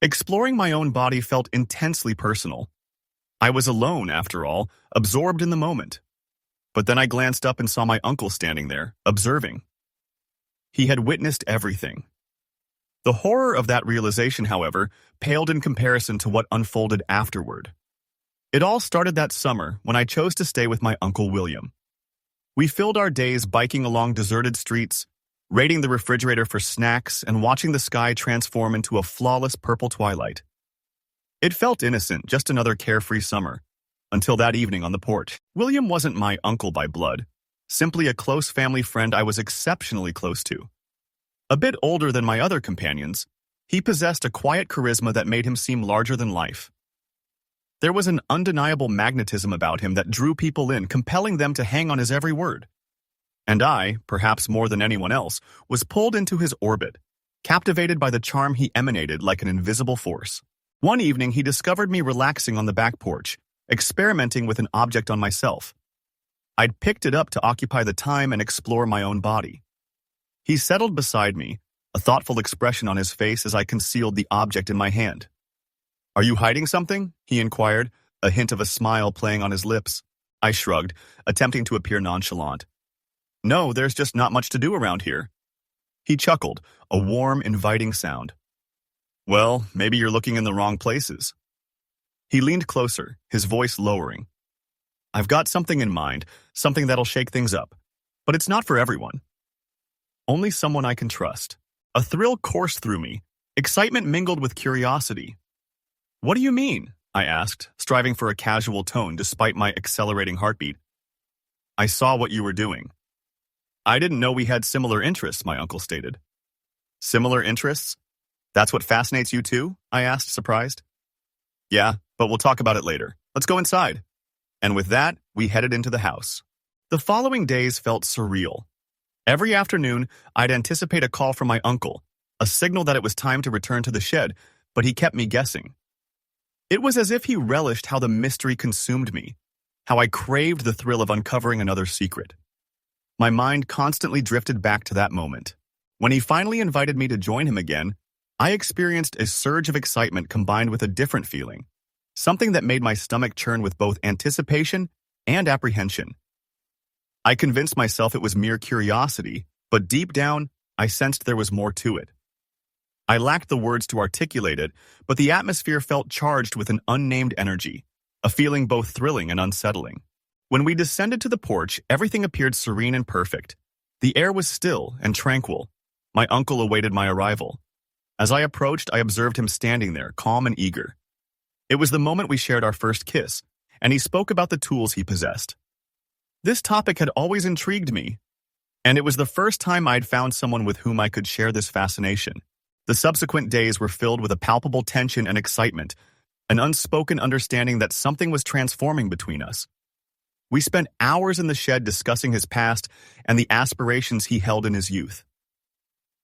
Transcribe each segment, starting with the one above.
Exploring my own body felt intensely personal. I was alone, after all, absorbed in the moment. But then I glanced up and saw my uncle standing there, observing. He had witnessed everything. The horror of that realization, however, paled in comparison to what unfolded afterward. It all started that summer when I chose to stay with my Uncle William. We filled our days biking along deserted streets, raiding the refrigerator for snacks, and watching the sky transform into a flawless purple twilight. It felt innocent, just another carefree summer, until that evening on the porch. William wasn't my uncle by blood, simply a close family friend I was exceptionally close to. A bit older than my other companions, he possessed a quiet charisma that made him seem larger than life. There was an undeniable magnetism about him that drew people in, compelling them to hang on his every word. And I, perhaps more than anyone else, was pulled into his orbit, captivated by the charm he emanated like an invisible force. One evening, he discovered me relaxing on the back porch, experimenting with an object on myself. I'd picked it up to occupy the time and explore my own body. He settled beside me, a thoughtful expression on his face as I concealed the object in my hand. "Are you hiding something?" he inquired, a hint of a smile playing on his lips. I shrugged, attempting to appear nonchalant. "No, there's just not much to do around here." He chuckled, a warm, inviting sound. "Well, maybe you're looking in the wrong places." He leaned closer, his voice lowering. "I've got something in mind, something that'll shake things up. But it's not for everyone. Only someone I can trust." A thrill coursed through me, excitement mingled with curiosity. "What do you mean?" I asked, striving for a casual tone despite my accelerating heartbeat. "I saw what you were doing." "I didn't know we had similar interests," my uncle stated. "Similar interests? That's what fascinates you too?" I asked, surprised. "Yeah, but we'll talk about it later. Let's go inside." And with that, we headed into the house. The following days felt surreal. Every afternoon, I'd anticipate a call from my uncle, a signal that it was time to return to the shed, but he kept me guessing. It was as if he relished how the mystery consumed me, how I craved the thrill of uncovering another secret. My mind constantly drifted back to that moment. When he finally invited me to join him again, I experienced a surge of excitement combined with a different feeling, something that made my stomach churn with both anticipation and apprehension. I convinced myself it was mere curiosity, but deep down, I sensed there was more to it. I lacked the words to articulate it, but the atmosphere felt charged with an unnamed energy, a feeling both thrilling and unsettling. When we descended to the porch, everything appeared serene and perfect. The air was still and tranquil. My uncle awaited my arrival. As I approached, I observed him standing there, calm and eager. It was the moment we shared our first kiss, and he spoke about the tools he possessed. This topic had always intrigued me, and it was the first time I'd found someone with whom I could share this fascination. The subsequent days were filled with a palpable tension and excitement, an unspoken understanding that something was transforming between us. We spent hours in the shed discussing his past and the aspirations he held in his youth.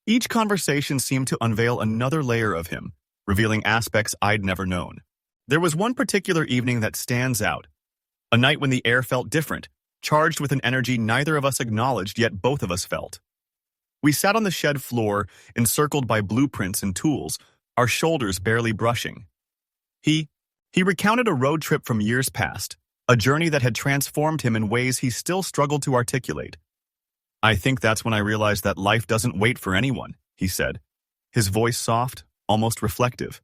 Each conversation seemed to unveil another layer of him, revealing aspects I'd never known. There was one particular evening that stands out, a night when the air felt different, charged with an energy neither of us acknowledged yet both of us felt. We sat on the shed floor, encircled by blueprints and tools, our shoulders barely brushing. He recounted a road trip from years past, a journey that had transformed him in ways he still struggled to articulate. "I think that's when I realized that life doesn't wait for anyone," he said, his voice soft, almost reflective.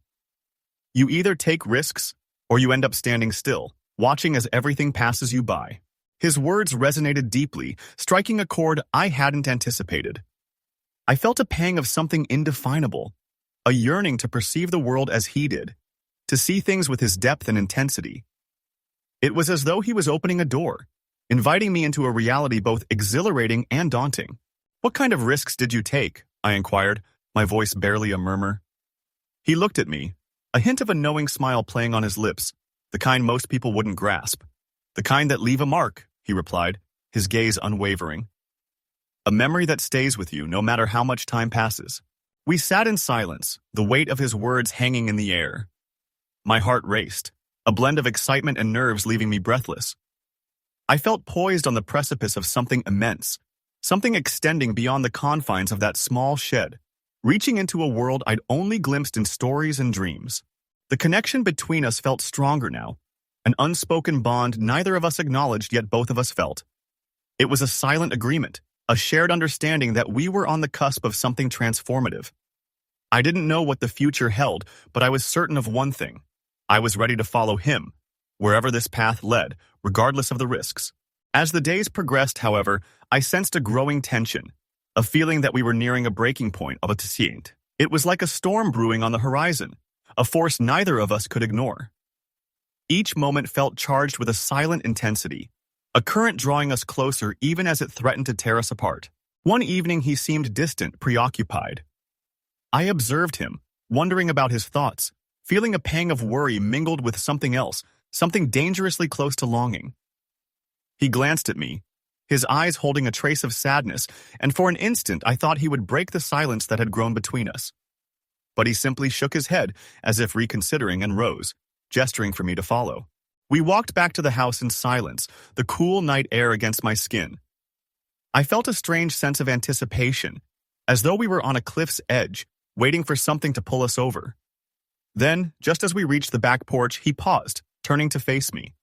"You either take risks, or you end up standing still, watching as everything passes you by." His words resonated deeply, striking a chord I hadn't anticipated. I felt a pang of something indefinable, a yearning to perceive the world as he did, to see things with his depth and intensity. It was as though he was opening a door, inviting me into a reality both exhilarating and daunting. "What kind of risks did you take?" I inquired, my voice barely a murmur. He looked at me, a hint of a knowing smile playing on his lips, the kind most people wouldn't grasp. "The kind that leave a mark," he replied, his gaze unwavering. "A memory that stays with you no matter how much time passes." We sat in silence, the weight of his words hanging in the air. My heart raced, a blend of excitement and nerves leaving me breathless. I felt poised on the precipice of something immense, something extending beyond the confines of that small shed, reaching into a world I'd only glimpsed in stories and dreams. The connection between us felt stronger now, an unspoken bond neither of us acknowledged yet both of us felt. It was a silent agreement, a shared understanding that we were on the cusp of something transformative. I didn't know what the future held, but I was certain of one thing. I was ready to follow him, wherever this path led, regardless of the risks. As the days progressed, however, I sensed a growing tension, a feeling that we were nearing a breaking point of a tsient. It was like a storm brewing on the horizon, a force neither of us could ignore. Each moment felt charged with a silent intensity, a current drawing us closer even as it threatened to tear us apart. One evening he seemed distant, preoccupied. I observed him, wondering about his thoughts, feeling a pang of worry mingled with something else, something dangerously close to longing. He glanced at me, his eyes holding a trace of sadness, and for an instant I thought he would break the silence that had grown between us. But he simply shook his head, as if reconsidering, and rose, gesturing for me to follow. We walked back to the house in silence, the cool night air against my skin. I felt a strange sense of anticipation, as though we were on a cliff's edge, waiting for something to pull us over. Then, just as we reached the back porch, he paused, turning to face me.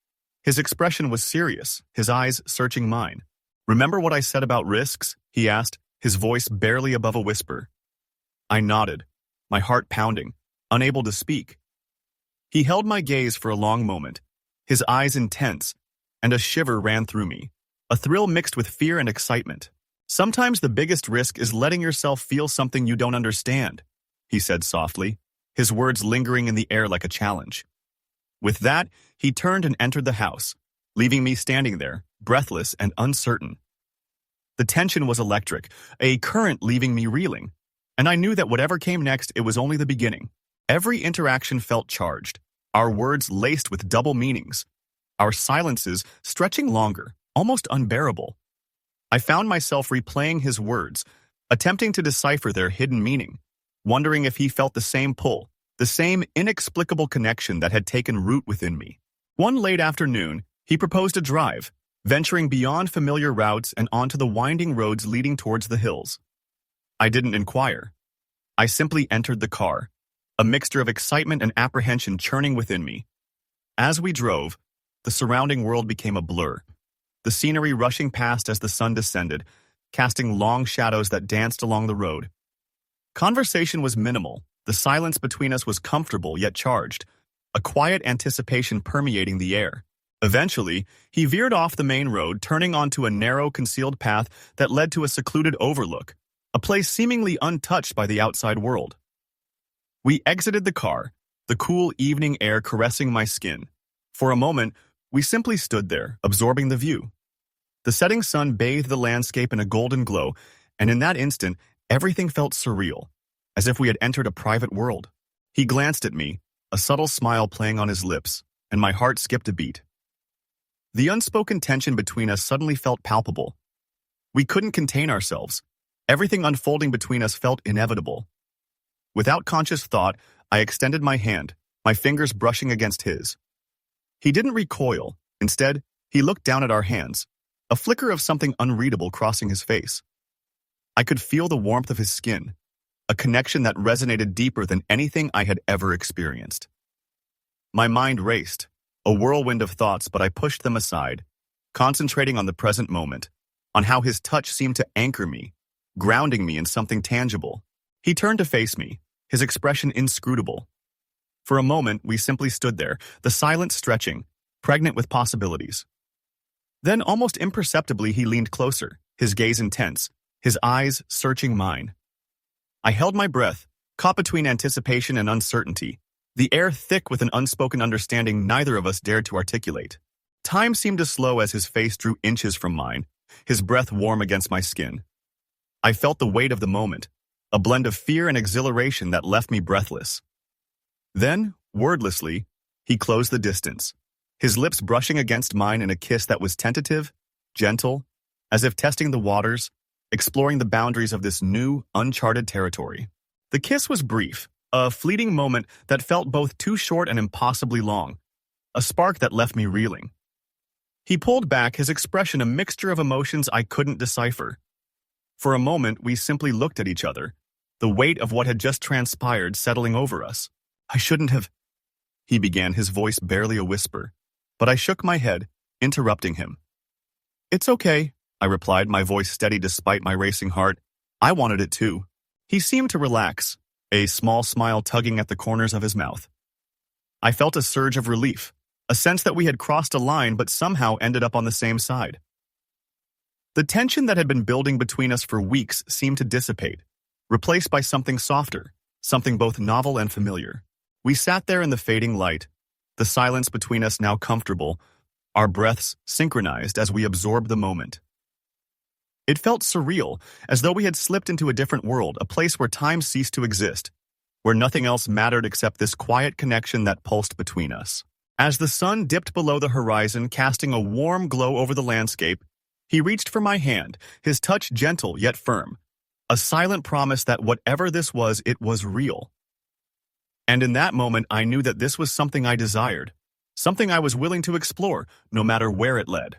His expression was serious, his eyes searching mine. "Remember what I said about risks?" he asked, his voice barely above a whisper. I nodded, my heart pounding, unable to speak. He held my gaze for a long moment, his eyes intense, and a shiver ran through me, a thrill mixed with fear and excitement. "Sometimes the biggest risk is letting yourself feel something you don't understand," he said softly, his words lingering in the air like a challenge. With that, he turned and entered the house, leaving me standing there, breathless and uncertain. The tension was electric, a current leaving me reeling, and I knew that whatever came next, it was only the beginning. Every interaction felt charged, our words laced with double meanings, our silences stretching longer, almost unbearable. I found myself replaying his words, attempting to decipher their hidden meaning, wondering if he felt the same pull, the same inexplicable connection that had taken root within me. One late afternoon, he proposed a drive, venturing beyond familiar routes and onto the winding roads leading towards the hills. I didn't inquire. I simply entered the car, a mixture of excitement and apprehension churning within me. As we drove, the surrounding world became a blur, the scenery rushing past as the sun descended, casting long shadows that danced along the road. Conversation was minimal. The silence between us was comfortable yet charged, a quiet anticipation permeating the air. Eventually, he veered off the main road, turning onto a narrow, concealed path that led to a secluded overlook, a place seemingly untouched by the outside world. We exited the car, the cool evening air caressing my skin. For a moment, we simply stood there, absorbing the view. The setting sun bathed the landscape in a golden glow, and in that instant, everything felt surreal, as if we had entered a private world. He glanced at me, a subtle smile playing on his lips, and my heart skipped a beat. The unspoken tension between us suddenly felt palpable. We couldn't contain ourselves. Everything unfolding between us felt inevitable. Without conscious thought, I extended my hand, my fingers brushing against his. He didn't recoil. Instead, he looked down at our hands, a flicker of something unreadable crossing his face. I could feel the warmth of his skin, a connection that resonated deeper than anything I had ever experienced. My mind raced, a whirlwind of thoughts, but I pushed them aside, concentrating on the present moment, on how his touch seemed to anchor me, grounding me in something tangible. He turned to face me, his expression inscrutable. For a moment, we simply stood there, the silence stretching, pregnant with possibilities. Then, almost imperceptibly, he leaned closer, his gaze intense, his eyes searching mine. I held my breath, caught between anticipation and uncertainty, the air thick with an unspoken understanding neither of us dared to articulate. Time seemed to slow as his face drew inches from mine, his breath warm against my skin. I felt the weight of the moment, a blend of fear and exhilaration that left me breathless. Then, wordlessly, he closed the distance, his lips brushing against mine in a kiss that was tentative, gentle, as if testing the waters, exploring the boundaries of this new, uncharted territory. The kiss was brief, a fleeting moment that felt both too short and impossibly long, a spark that left me reeling. He pulled back, his expression a mixture of emotions I couldn't decipher. For a moment, we simply looked at each other, the weight of what had just transpired settling over us. I shouldn't have, he began, his voice barely a whisper, but I shook my head, interrupting him. It's okay, I replied, my voice steady despite my racing heart. I wanted it too. He seemed to relax, a small smile tugging at the corners of his mouth. I felt a surge of relief, a sense that we had crossed a line but somehow ended up on the same side. The tension that had been building between us for weeks seemed to dissipate, replaced by something softer, something both novel and familiar. We sat there in the fading light, the silence between us now comfortable, our breaths synchronized as we absorbed the moment. It felt surreal, as though we had slipped into a different world, a place where time ceased to exist, where nothing else mattered except this quiet connection that pulsed between us. As the sun dipped below the horizon, casting a warm glow over the landscape, he reached for my hand, his touch gentle yet firm, a silent promise that whatever this was, it was real. And in that moment, I knew that this was something I desired, something I was willing to explore, no matter where it led.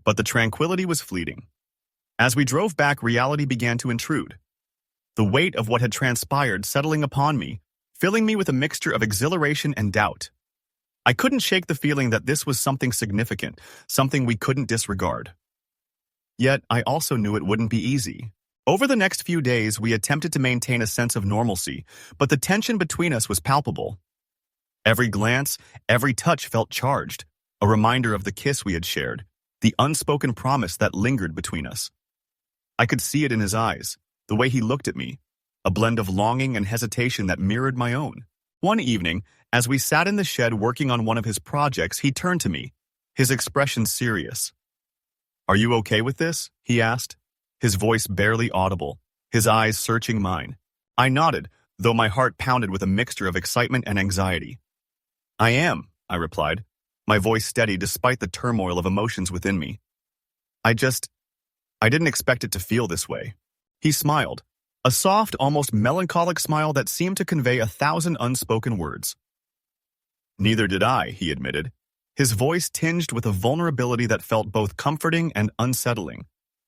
But the tranquility was fleeting. As we drove back, reality began to intrude. The weight of what had transpired settling upon me, filling me with a mixture of exhilaration and doubt. I couldn't shake the feeling that this was something significant, something we couldn't disregard. Yet, I also knew it wouldn't be easy. Over the next few days, we attempted to maintain a sense of normalcy, but the tension between us was palpable. Every glance, every touch felt charged, a reminder of the kiss we had shared, the unspoken promise that lingered between us. I could see it in his eyes, the way he looked at me, a blend of longing and hesitation that mirrored my own. One evening, as we sat in the shed working on one of his projects, he turned to me, his expression serious. "Are you okay with this?" he asked, his voice barely audible, his eyes searching mine. I nodded, though my heart pounded with a mixture of excitement and anxiety. "I am," I replied, my voice steady despite the turmoil of emotions within me. I didn't expect it to feel this way." He smiled, a soft, almost melancholic smile that seemed to convey 1,000 unspoken words. "Neither did I," he admitted, his voice tinged with a vulnerability that felt both comforting and unsettling.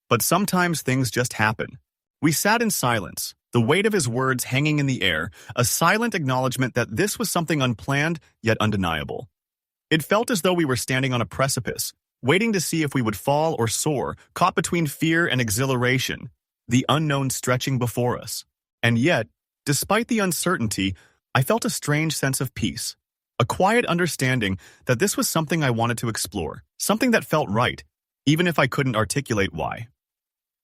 "But sometimes things just happen." We sat in silence, the weight of his words hanging in the air, a silent acknowledgement that this was something unplanned yet undeniable. It felt as though we were standing on a precipice, waiting to see if we would fall or soar, caught between fear and exhilaration, the unknown stretching before us. And yet, despite the uncertainty, I felt a strange sense of peace, a quiet understanding that this was something I wanted to explore, something that felt right, even if I couldn't articulate why.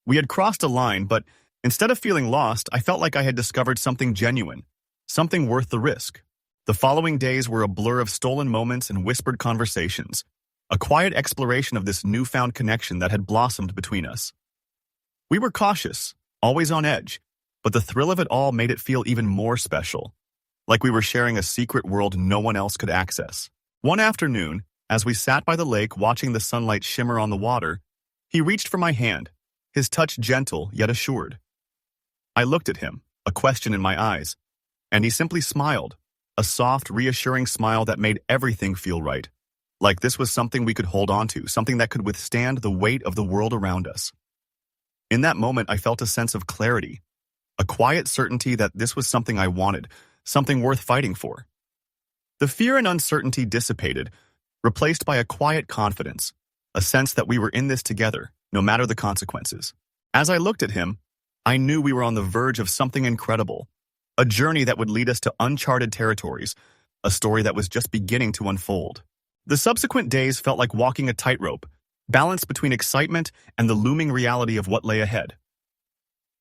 We had crossed a line, but instead of feeling lost, I felt like I had discovered something genuine, something worth the risk. The following days were a blur of stolen moments and whispered conversations, a quiet exploration of this newfound connection that had blossomed between us. We were cautious, always on edge, but the thrill of it all made it feel even more special, like we were sharing a secret world no one else could access. One afternoon, as we sat by the lake watching the sunlight shimmer on the water, he reached for my hand, his touch gentle yet assured. I looked at him, a question in my eyes, and he simply smiled, a soft, reassuring smile that made everything feel right, like this was something we could hold on to, something that could withstand the weight of the world around us. In that moment, I felt a sense of clarity, a quiet certainty that this was something I wanted, something worth fighting for. The fear and uncertainty dissipated, replaced by a quiet confidence, a sense that we were in this together, no matter the consequences. As I looked at him, I knew we were on the verge of something incredible, a journey that would lead us to uncharted territories, a story that was just beginning to unfold. The subsequent days felt like walking a tightrope, balanced between excitement and the looming reality of what lay ahead.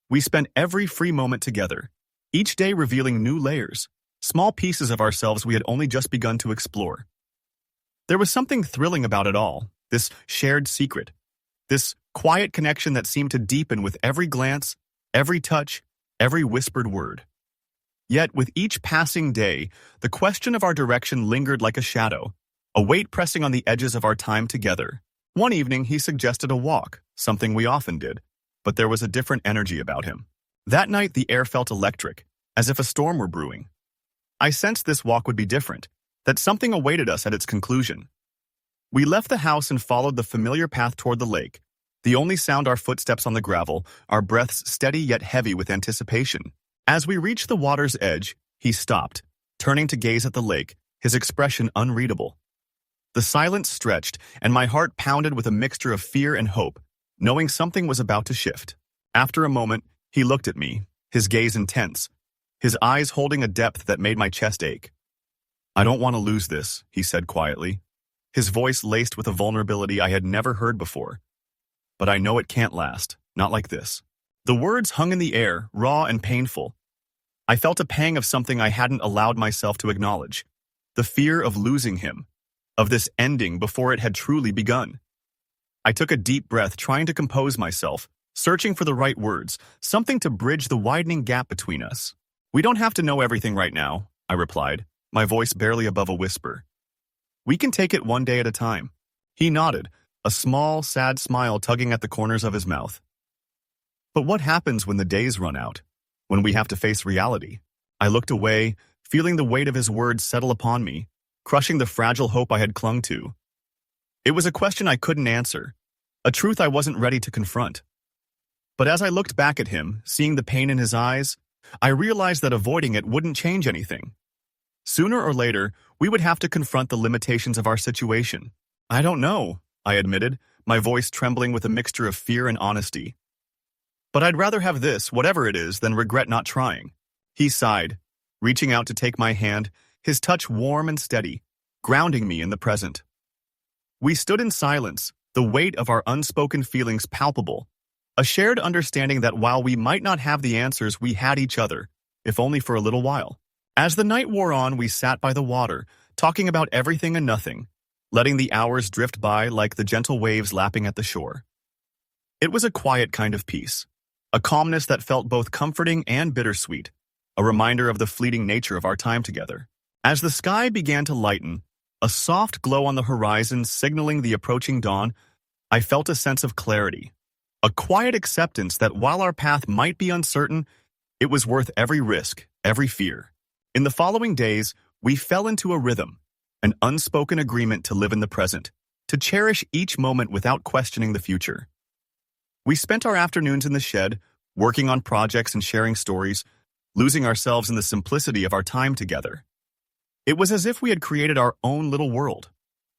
We spent every free moment together, each day revealing new layers, small pieces of ourselves we had only just begun to explore. There was something thrilling about it all, this shared secret, this quiet connection that seemed to deepen with every glance, every touch, every whispered word. Yet, with each passing day, the question of our direction lingered like a shadow, a weight pressing on the edges of our time together. One evening, he suggested a walk, something we often did, but there was a different energy about him. That night, the air felt electric, as if a storm were brewing. I sensed this walk would be different, that something awaited us at its conclusion. We left the house and followed the familiar path toward the lake, the only sound our footsteps on the gravel, our breaths steady yet heavy with anticipation. As we reached the water's edge, he stopped, turning to gaze at the lake, his expression unreadable. The silence stretched, and my heart pounded with a mixture of fear and hope, knowing something was about to shift. After a moment, he looked at me, his gaze intense, his eyes holding a depth that made my chest ache. "I don't want to lose this," he said quietly, his voice laced with a vulnerability I had never heard before. "But I know it can't last, not like this." The words hung in the air, raw and painful. I felt a pang of something I hadn't allowed myself to acknowledge, the fear of losing him, of this ending before it had truly begun. I took a deep breath, trying to compose myself, searching for the right words, something to bridge the widening gap between us. "We don't have to know everything right now," I replied, my voice barely above a whisper. "We can take it one day at a time." He nodded, a small, sad smile tugging at the corners of his mouth. "But what happens when the days run out? When we have to face reality?" I looked away, feeling the weight of his words settle upon me, crushing the fragile hope I had clung to. It was a question I couldn't answer, a truth I wasn't ready to confront. But as I looked back at him, seeing the pain in his eyes, I realized that avoiding it wouldn't change anything. Sooner or later, we would have to confront the limitations of our situation. "I don't know," I admitted, my voice trembling with a mixture of fear and honesty. "But I'd rather have this, whatever it is, than regret not trying." He sighed, reaching out to take my hand, his touch warm and steady, grounding me in the present. We stood in silence, the weight of our unspoken feelings palpable, a shared understanding that while we might not have the answers, we had each other, if only for a little while. As the night wore on, we sat by the water, talking about everything and nothing, letting the hours drift by like the gentle waves lapping at the shore. It was a quiet kind of peace, a calmness that felt both comforting and bittersweet, a reminder of the fleeting nature of our time together. As the sky began to lighten, a soft glow on the horizon signaling the approaching dawn, I felt a sense of clarity, a quiet acceptance that while our path might be uncertain, it was worth every risk, every fear. In the following days, we fell into a rhythm, an unspoken agreement to live in the present, to cherish each moment without questioning the future. We spent our afternoons in the shed, working on projects and sharing stories, losing ourselves in the simplicity of our time together. It was as if we had created our own little world,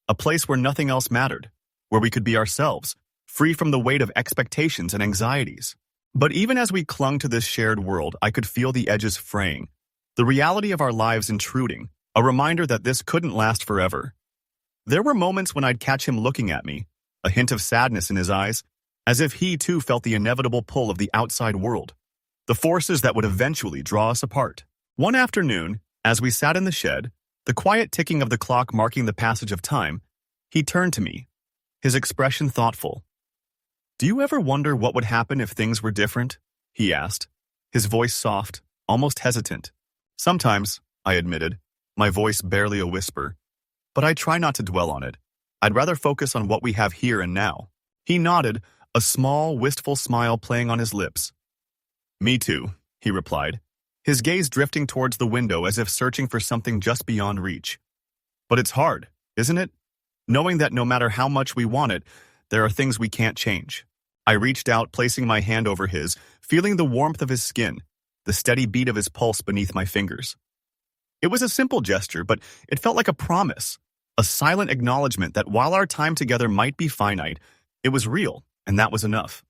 a place where nothing else mattered, where we could be ourselves, free from the weight of expectations and anxieties. But even as we clung to this shared world, I could feel the edges fraying, the reality of our lives intruding, a reminder that this couldn't last forever. There were moments when I'd catch him looking at me, a hint of sadness in his eyes, as if he too felt the inevitable pull of the outside world, the forces that would eventually draw us apart. One afternoon, as we sat in the shed, the quiet ticking of the clock marking the passage of time, he turned to me, his expression thoughtful. "Do you ever wonder what would happen if things were different?" he asked, his voice soft, almost hesitant. "Sometimes," I admitted, my voice barely a whisper, "but I try not to dwell on it. I'd rather focus on what we have here and now." He nodded, a small, wistful smile playing on his lips. "Me too," he replied, his gaze drifting towards the window as if searching for something just beyond reach. "But it's hard, isn't it? Knowing that no matter how much we want it, there are things we can't change." I reached out, placing my hand over his, feeling the warmth of his skin, the steady beat of his pulse beneath my fingers. It was a simple gesture, but it felt like a promise, a silent acknowledgement that while our time together might be finite, it was real, and that was enough.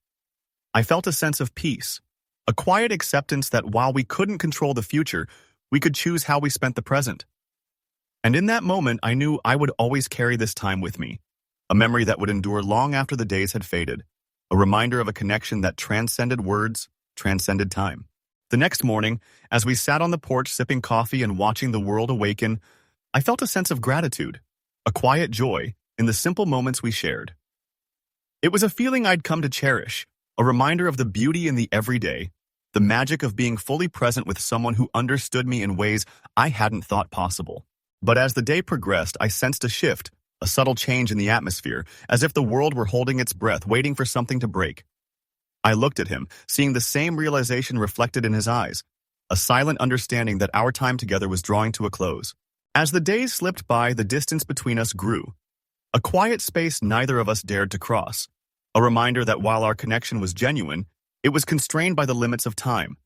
I felt a sense of peace, a quiet acceptance that while we couldn't control the future, we could choose how we spent the present. And in that moment, I knew I would always carry this time with me, a memory that would endure long after the days had faded, a reminder of a connection that transcended words, transcended time. The next morning, as we sat on the porch sipping coffee and watching the world awaken, I felt a sense of gratitude, a quiet joy in the simple moments we shared. It was a feeling I'd come to cherish, a reminder of the beauty in the everyday, the magic of being fully present with someone who understood me in ways I hadn't thought possible. But as the day progressed, I sensed a shift, a subtle change in the atmosphere, as if the world were holding its breath, waiting for something to break. I looked at him, seeing the same realization reflected in his eyes, a silent understanding that our time together was drawing to a close. As the days slipped by, the distance between us grew, a quiet space neither of us dared to cross, a reminder that while our connection was genuine, it was constrained by the limits of time.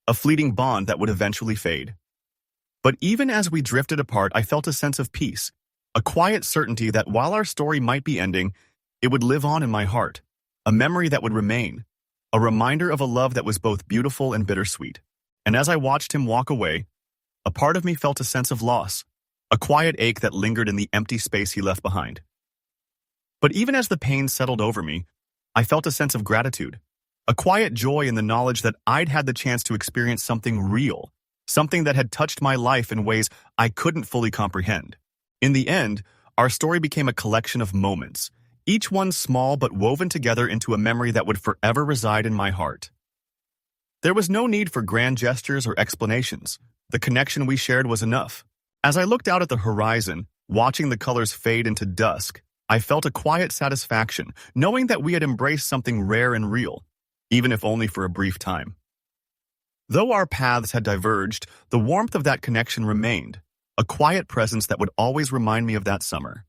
a fleeting bond that would eventually fade. But even as we drifted apart, I felt a sense of peace, a quiet certainty that while our story might be ending, it would live on in my heart, a memory that would remain, a reminder of a love that was both beautiful and bittersweet. And as I watched him walk away, a part of me felt a sense of loss, a quiet ache that lingered in the empty space he left behind. But even as the pain settled over me, I felt a sense of gratitude, a quiet joy in the knowledge that I'd had the chance to experience something real, something that had touched my life in ways I couldn't fully comprehend. In the end, our story became a collection of moments, each one small but woven together into a memory that would forever reside in my heart. There was no need for grand gestures or explanations. The connection we shared was enough. As I looked out at the horizon, watching the colors fade into dusk, I felt a quiet satisfaction, knowing that we had embraced something rare and real, even if only for a brief time. Though our paths had diverged, the warmth of that connection remained, a quiet presence that would always remind me of that summer.